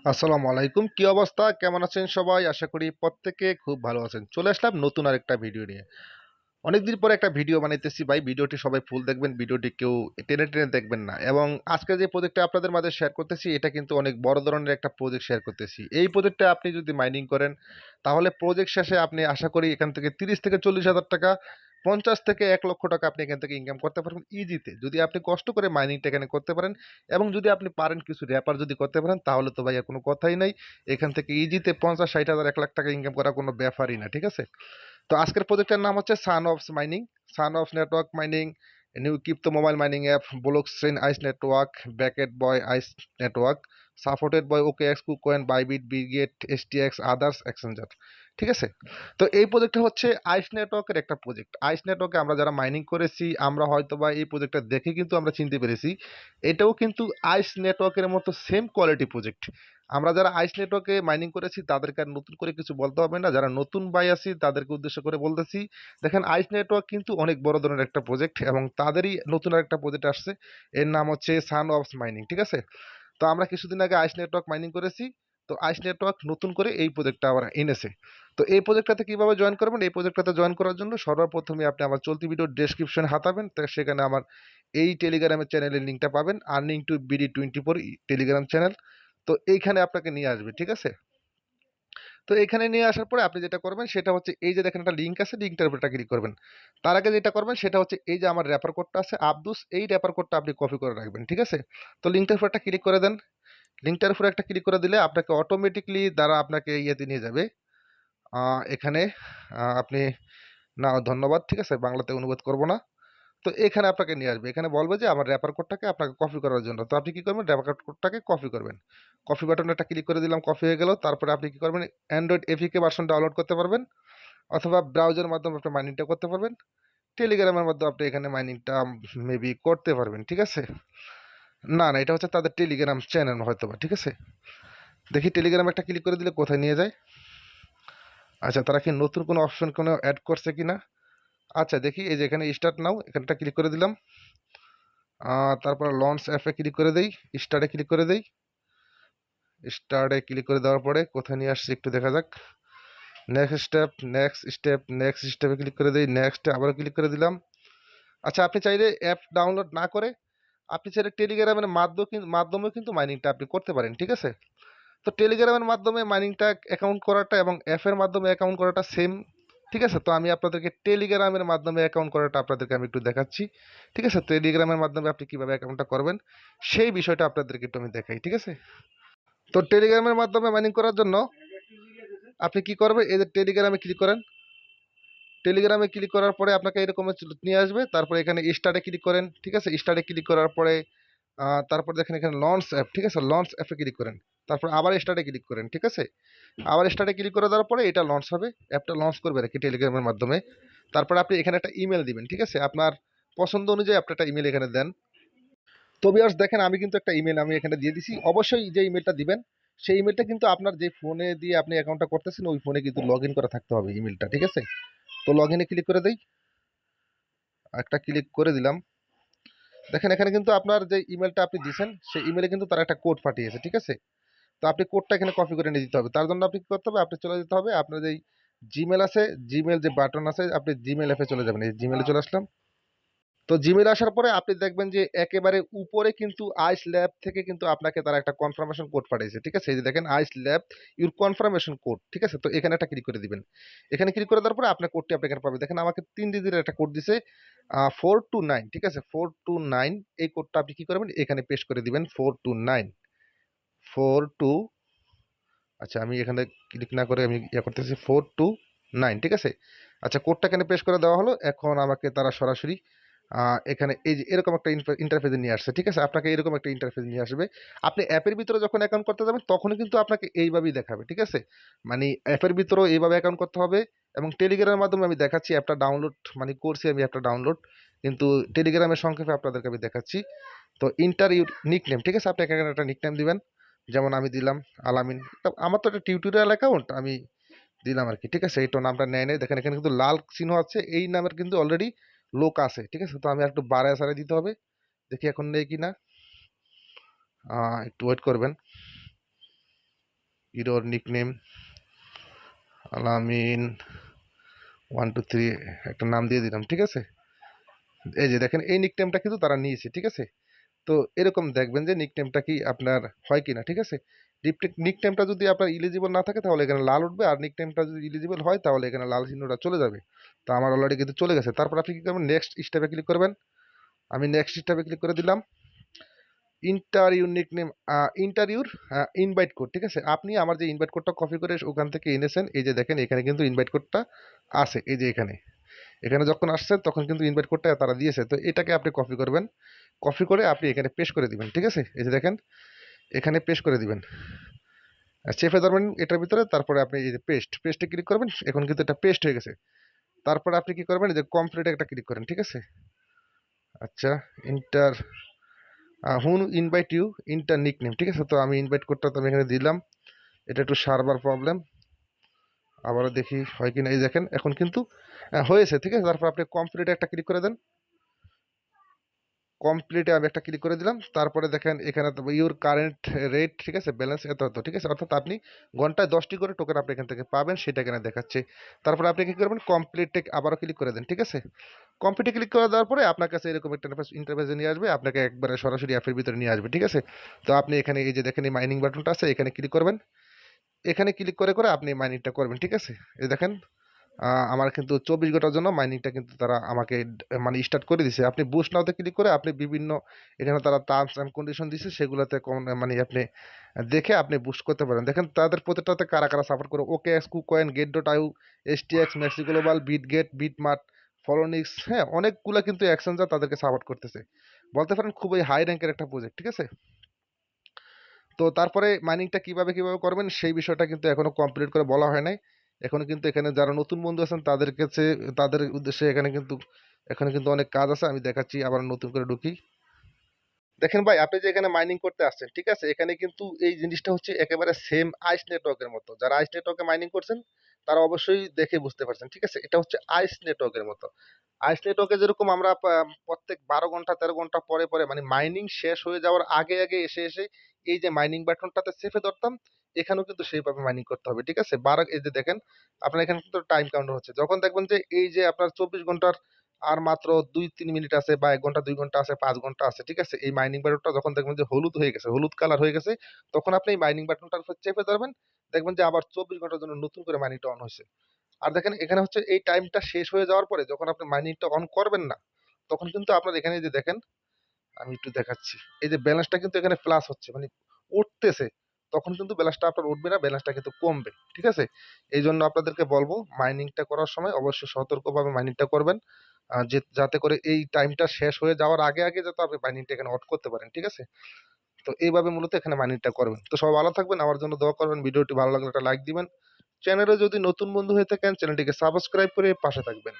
আসসালামু আলাইকুম। কি অবস্থা? কেমন আছেন সবাই? আশা করি প্রত্যেকে খুব ভালো আছেন। চলে আসলাম নতুন আরেকটা ভিডিও নিয়ে। অনেকদিন পরে একটা ভিডিও বানাইতেছি ভাই। ভিডিওটি সবাই ফুল দেখবেন। ভিডিওটি কেউ টেনে টেনে দেখবেন না। এবং আজকে যে প্রজেক্টটা আপনাদের মাঝে শেয়ার করতেছি এটা কিন্তু অনেক বড় ধরনের একটা প্রজেক্ট শেয়ার করতেছি। এই প্রজেক্টটা আপনি যদি মাইনিং করেন তাহলে প্রজেক্ট শেষে আপনি আশা করি এখান থেকে 30 থেকে 40,000 টাকা, 50 থেকে 1 লক্ষ টাকা আপনি এখান থেকে ইনকাম করতে পারবেন ইজিতে। যদি আপনি কষ্ট করে মাইনিংটা এখানে করতে পারেন এবং যদি আপনি পারেন কিছু র্যাপার যদি করতে পারেন তাহলে তো ভাই আর কোনো কথাই নাই। এখান থেকে ইজিতে 50, 60,000, 1 লাখ টাকা ইনকাম করা কোনো ব্যাপারই না। ঠিক আছে? তো আজকের প্রজেক্টের নাম হচ্ছে সান অফস mining, son of network mining, new crypto mobile mining app, blockchain ice network, backed by ice network, supported by OKX, KuCoin, Bybit, Bitget, STX, others exchanger. ঠিক আছে? তো এই প্রজেক্টটা হচ্ছে আইস নেটওয়ার্কের একটা প্রজেক্ট। আইস নেটওয়ার্কে আমরা যারা মাইনিং করেছি আমরা হয়তো বা এই প্রজেক্টটা দেখে কিন্তু আমরা চিনতে পেরেছি এটাও কিন্তু আইস নেটওয়ার্কের মতো সেম কোয়ালিটি প্রজেক্ট। আমরা যারা আইস নেটওয়ার্কে মাইনিং করেছি তাদেরকে আর নতুন করে কিছু বলতে হবে না। যারা নতুন বাই আছি তাদেরকে উদ্দেশ্য করে বলতেছি, দেখেন আইস নেটওয়ার্ক কিন্তু অনেক বড় ধরনের একটা প্রজেক্ট এবং তাদেরই নতুন আরেকটা প্রজেক্ট আসছে। এর নাম হচ্ছে সান অফ মাইনিং। ঠিক আছে? তো আমরা কিছুদিন আগে আইস নেটওয়ার্ক মাইনিং করেছি। তো আইস নেটওয়ার্ক নতুন করে এই প্রজেক্টটা আবার এনেছে। তো এই প্রজেক্টটাতে কিভাবে জয়েন করবেন? এই প্রজেক্টটাতে জয়েন করার জন্য সর্বপ্রথমে আপনি আমার চলতি ভিডিও ডেসক্রিপশনে হাতাবেন, তো সেখানে আমার এই টেলিগ্রামের চ্যানেলের লিঙ্কটা পাবেন, earning to BD 24 Telegram channel. তো এইখানে আপনাকে নিয়ে আসবে। ঠিক আছে? তো এখানে নিয়ে আসার পরে আপনি যেটা করবেন সেটা হচ্ছে এই যে দেখেন একটা লিঙ্ক আছে, লিঙ্কটার উপর একটা ক্লিক করবেন। তার আগে যেটা করবেন সেটা হচ্ছে এই যে আমার রেফার কোডটা আছে আব্দুস, এই রেফার কোডটা আপনি কপি করে রাখবেন। ঠিক আছে? তো লিঙ্কটার উপর একটা ক্লিক করে দেন। লিঙ্কটার উপর একটা ক্লিক করে দিলে আপনাকে অটোমেটিকলি দ্বারা আপনাকে ইয়েতে নিয়ে যাবে। এখানে আপনি না ধন্যবাদ। ঠিক আছে? বাংলাতে অনুবাদ করব না। তো এখানে আপনাকে নিয়ে আসবে। এখানে বলবে যে আমার রেফার কোডটাকে আপনাকে কপি করার জন্য। তো আপনি কি করবেন? রেফার কোডটাকে কপি করবেন। কপি বাটনে একটা ক্লিক করে দিলাম, কপি হয়ে গেল। তারপরে আপনি কি করবেন? অ্যান্ড্রয়েড এপিকে ভার্সন ডাউনলোড করতে পারবেন অথবা ব্রাউজারের মাধ্যমে আপনি মাইনিংটা করতে পারবেন। টেলিগ্রামের মাধ্যমে আপনি এখানে মাইনিংটা মেবি করতে পারবেন। ঠিক আছে? না, এটা হচ্ছে তাদের টেলিগ্রাম চ্যানেল হয়তোবা। ঠিক আছে? দেখি টেলিগ্রামে একটা ক্লিক করে দিলে কোথায় নিয়ে যায়। আচ্ছা, তারা কি নতুন কোনো অপশন কোনো অ্যাড করছে কিনা? আচ্ছা দেখি, এই যে এখানে স্টার্ট নাও, এখানটা ক্লিক করে দিলাম। তারপর লঞ্চ অ্যাপে ক্লিক করে দেই, স্টার্টে ক্লিক করে দেই। স্টার্টে ক্লিক করে দেওয়ার পরে কোথায় নিয়ে আসছে একটু দেখা যাক। Next step, next step, next স্টেপে ক্লিক করে দেই, নেক্সটে আবারও ক্লিক করে দিলাম। আচ্ছা, আপনি চাইলে অ্যাপ ডাউনলোড না করে আপনি চাইলে টেলিগ্রামের মাধ্যমেও কিন্তু মাইনিংটা আপনি করতে পারেন। ঠিক আছে? তো টেলিগ্রামের মাধ্যমে মাইনিংটা অ্যাকাউন্ট করাটা এবং অ্যাপের মাধ্যমে অ্যাকাউন্ট করাটা সেম। ঠিক আছে? তো আমি আপনাদেরকে টেলিগ্রামের মাধ্যমে অ্যাকাউন্ট করাটা আপনাদেরকে আমি একটু দেখাচ্ছি। ঠিক আছে? টেলিগ্রামের মাধ্যমে আপনি কিভাবে অ্যাকাউন্টটা করবেন সেই বিষয়টা আপনাদেরকে একটু আমি দেখাই। ঠিক আছে? তো টেলিগ্রামের মাধ্যমে মাইনিং করার জন্য আপনি কি করবেন? এই যে টেলিগ্রামে ক্লিক করেন। টেলিগ্রামে ক্লিক করার পরে আপনাকে এরকম নিয়ে আসবে। তারপরে এখানে স্টার্টে ক্লিক করেন। ঠিক আছে? স্টার্টে ক্লিক করার পরে তারপর দেখেন এখানে লঞ্চ অ্যাপ। ঠিক আছে? লঞ্চ অ্যাপে ক্লিক করেন। তারপর আবার স্টার্টে ক্লিক করেন। ঠিক আছে? আবার স্টার্টে ক্লিক করে দেওয়ার পরে এটা লঞ্চ হবে। অ্যাপটা লঞ্চ করবে আর কি টেলিগ্রামের মাধ্যমে। তারপরে আপনি এখানে একটা ইমেল দিবেন। ঠিক আছে? আপনার পছন্দ অনুযায়ী আপনি একটা ইমেল এখানে দেন। তো ভিউয়ার্স দেখেন আমি কিন্তু একটা ইমেল আমি এখানে দিয়ে দিছি। অবশ্যই যে ইমেলটা দিবেন সেই ইমেলটা কিন্তু আপনার যে ফোনে দিয়ে আপনি অ্যাকাউন্টটা করতেছেন ওই ফোনে কিন্তু লগইন করা থাকতে হবে ইমেলটা। ঠিক আছে? তো লগইনে ক্লিক করে দেই। একটা ক্লিক করে দিলাম। দেখেন এখানে কিন্তু আপনার যে ইমেলটা আপনি দিয়েছেন সেই ইমেলে কিন্তু তারা একটা কোড পাঠিয়েছে। ঠিক আছে? তো আপনি কোডটা এখানে কপি করে নিয়ে দিতে হবে। তার জন্য আপনি কি করতে হবে? আপনি চলে যেতে হবে আপনার যেই জিমেল আছে, জিমেল যে বাটন আছে আপনি জিমেল অ্যাপে চলে যাবেন। এই জিমেলে চলে আসলাম। তো জিমেইল আসার পরে আপনি দেখবেন যে একেবারে উপরে কিন্তু আইস ল্যাব থেকে কিন্তু আপনাকে তারা একটা কনফার্মেশন কোড পাঠিয়েছে। ঠিক আছে? এই যে দেখেন আইস ল্যাব ইউর কনফার্মেশন কোড। ঠিক আছে? তো এখানে একটা ক্লিক করে দিবেন। এখানে ক্লিক করে দেওয়ার পরে আপনার কোডটি আপনি এখানে পাবেন। দেখেন আমাকে 3 ডিজিটের একটা কোড দিছে 429। ঠিক আছে? 429 এই কোডটা আপনি কি করবেন? এখানে পেস্ট করে দিবেন 429 42। আচ্ছা, আমি এখানে ক্লিক না করে আমি করতেছি 429। ঠিক আছে? আচ্ছা, কোডটা এখানে পেস্ট করে দেওয়া হলো। এখন আমাকে তারা সরাসরি এখানে এই যে এরকম একটা ইন্টারফেসে নিয়ে আসছে। ঠিক আছে? আপনাকে এরকম একটা ইন্টারফেস নিয়ে আসবে। আপনি অ্যাপের ভিতরে যখন অ্যাকাউন্ট করতে যাবেন তখনই কিন্তু আপনাকে এইভাবেই দেখাবে। ঠিক আছে? মানে অ্যাপের ভিতরেও এইভাবে অ্যাকাউন্ট করতে হবে এবং টেলিগ্রামের মাধ্যমে আমি দেখাচ্ছি অ্যাপটা ডাউনলোড মানে করছি আমি অ্যাপটা ডাউনলোড। কিন্তু টেলিগ্রামের সংক্ষেপে আপনাদেরকে আমি দেখাচ্ছি। তো ইন্টার ইউর নিকনেম। ঠিক আছে? আপনি এখানে একটা নিকনেম দিবেন। যেমন আমি দিলাম আলামিন। আমার তো একটা টিউটোরিয়াল অ্যাকাউন্ট আমি দিলাম আর কি। ঠিক আছে? এই তো নামটা নেয় নাই। দেখেন এখানে কিন্তু লাল চিহ্ন আছে। এই নামের কিন্তু অলরেডি লোক আছে। ঠিক আছে? তো আমি একটু বাড়ায় সারাই দিতে হবে। দেখি এখন নেই কিনা। একটু ওয়েট করবেন। ইরোর নিকনেম আলামিন 1 2 3 একটা নাম দিয়ে দিলাম, ঠিক আছে। এই যে দেখেন এই নিকনেমটা কিন্তু তারা নিয়েছে, ঠিক আছে। তো এরকম দেখবেন যে নিকনেমটা কি আপনার হয় কিনা, ঠিক আছে। নিকনেমটা যদি আপনার ইলিজিবল না থাকে তাহলে এখানে লাল উঠবে, আর নিকনেমটা যদি ইলিজিবল হয় তাহলে এখানে লাল চিহ্নটা চলে যাবে। তো আমার অলরেডি কিন্তু চলে গেছে। তারপর আপনি কি করবেন, নেক্সট স্টেপে ক্লিক করবেন। আমি নেক্সট স্টেপে ক্লিক করে দিলাম। ইন্টারভিউ নিকনেম, ইন্টারভিউর ইনভাইট কোড, ঠিক আছে। আপনি আমার যে ইনভাইট কোডটা কপি করে ওখান থেকে এনেছেন, এই যে দেখেন এখানে কিন্তু ইনভাইট কোডটা আছে, এই যে এখানে এখানে যখন আসছেন তখন কিন্তু ইনভাইট কোডটা তারা দিয়েছে। তো এটাকে আপনি কপি করবেন, কপি করে আপনি এখানে পেস্ট করে দিবেন, ঠিক আছে। এই যে দেখেন এখানে পেস্ট করে দিবেন, চেপে ধরবেন এটার ভিতরে, তারপরে আপনি এই যে পেস্টে ক্লিক করবেন। এখন কিন্তু এটা পেস্ট হয়ে গেছে। তারপরে আপনি কি করবেন, এই যে কমপ্লিটে একটা ক্লিক করেন, ঠিক আছে। আচ্ছা, ইন্টার হুন ইনভাইট ইউ ইন্টার নিকনেম, ঠিক আছে। তো আমি ইনভাইট কোডটা তো আমি এখানে দিলাম। এটা একটু সার্ভার প্রবলেম, আবারও দেখি হয় কিনা। এই দেখেন এখন কিন্তু হয়েছে, ঠিক আছে। তারপর আপনি কমপ্লিটে একটা ক্লিক করে দেন। কমপ্লিটে আমি একটা ক্লিক করে দিলাম। তারপরে দেখেন এখানে ইউর কারেন্ট রেট, ঠিক আছে, ব্যালেন্স এত এত, ঠিক আছে। অর্থাৎ আপনি ঘন্টায় 10টি করে টোকেন আপনি এখান থেকে পাবেন, সেটা এখানে দেখাচ্ছে। তারপরে আপনি কি করবেন, কমপ্লিটে আবারও ক্লিক করে দেন, ঠিক আছে। কমপ্লিটে ক্লিক করে দেওয়ার পরে আপনার কাছে এরকম একটা ইন্টারফেসে নিয়ে আসবে, আপনাকে একবারে সরাসরি অ্যাপের ভিতরে নিয়ে আসবে, ঠিক আছে। তো আপনি এখানে এই যে দেখেন এই মাইনিং বাটনটা আছে, এখানে ক্লিক করবেন। এখানে ক্লিক করে করে আপনি মাইনিংটা করবেন, ঠিক আছে। এই দেখেন আমার কিন্তু 24 ঘন্টার জন্য মাইনিংটা কিন্তু তারা আমাকে মানে স্টার্ট করে দিছে। আপনি বুস্ট নাওতে ক্লিক করে আপনি বিভিন্ন এখানে তারা টার্মস অ্যান্ড কন্ডিশন দিছে, সেগুলোতে মানে আপনি দেখে আপনি বুস্ট করতে পারেন। দেখেন তাদের প্রত্যেকটাতে কারা কারা সাপোর্ট করে, OKX, KuCoin, Gate dot io, STX, MEXC global, Bitget, BitMart, Poloniex, হ্যাঁ অনেকগুলা কিন্তু এক্সচেঞ্জার তাদেরকে সাপোর্ট করতেছে। বলতে পারেন খুবই হাই র্যাঙ্কের একটা প্রজেক্ট, ঠিক আছে। তো তারপরে মাইনিংটা কিভাবে করবেন সেই বিষয়টা কিন্তু এখনো কমপ্লিট করে বলা হয় নাই। এখনো কিন্তু এখানে যারা নতুন বন্ধু আছেন তাদের কাছে, তাদের উদ্দেশ্যে এখানে কিন্তু অনেক কাজ আছে, আমি দেখাচ্ছি। আবার নতুন করে ঢুকি। দেখেন ভাই, আপনি যে এখানে মাইনিং করতে আসছেন, ঠিক আছে, এখানে কিন্তু এই জিনিসটা হচ্ছে একেবারে সেম আইস নেটওয়ার্কের মতো। যারা আইস নেটওয়ার্কে মাইনিং করছেন তারা অবশ্যই দেখে বুঝতে পারছেন, ঠিক আছে। এটা হচ্ছে আইস নেটওয়ার্কের মতো। আইস নেটওয়ার্কে যেরকম আমরা প্রত্যেক 12 ঘন্টা 13 ঘন্টা পরে পরে মানে মাইনিং শেষ হয়ে যাওয়ার আগে আগে এসে এসে এই যে মাইনিং বাটনটাতে চেপে ধরতাম, এখানেও কিন্তু সেইভাবে মাইনিং করতে হবে, ঠিক আছে। এই যে দেখেন আপনার এখানে কিন্তু টাইম কাউন্টার হচ্ছে। যখন দেখবেন যে এই যে আপনার 24 ঘন্টার আর মাত্র 2-3 মিনিট আছে, বা 1 ঘন্টা 2 ঘন্টা আছে, 5 ঘন্টা আছে, ঠিক আছে। এই মাইনিং বাটনটা যখন দেখবেন যে হলুদ হয়ে গেছে, হলুদ কালার হয়ে গেছে, তখন আপনি এই মাইনিং বাটনটার উপর চেপে ধরবেন। দেখবেন যে আবার 24 ঘন্টার জন্য নতুন করে মাইনিংটা অন হয়েছে। আর দেখেন এখানে হচ্ছে এই টাইমটা শেষ হয়ে যাওয়ার পরে যখন আপনি মাইনিংটা অন করবেন না, তখন কিন্তু আপনার এখানে যে দেখেন, আমি একটু দেখাচ্ছি, এই যে ব্যালেন্সটা কিন্তু এখানে প্লাস হচ্ছে, মানে উঠতেছে। তখন কিন্তু ব্যালেন্সটা আপনার উঠবে না, ব্যালেন্সটা কিন্তু কমবে, ঠিক আছে। এই জন্য আপনাদেরকে বলবো মাইনিংটা করার সময় অবশ্যই সতর্কভাবে মাইনিংটা করবেন, যাতে করে এই টাইমটা শেষ হয়ে যাওয়ার আগে আগে যাতে আপনি মাইনিংটা এখানে অন করতে পারেন, ঠিক আছে। তো এইভাবে মূলত এখানে মাইনিংটা করবেন। তো সবাই ভালো থাকবেন, আমার জন্য দোয়া করবেন। ভিডিওটি ভালো লাগলে একটা লাইক দিবেন। চ্যানেলে যদি নতুন বন্ধু হয়ে থাকেন চ্যানেলটিকে সাবস্ক্রাইব করে পাশে থাকবেন।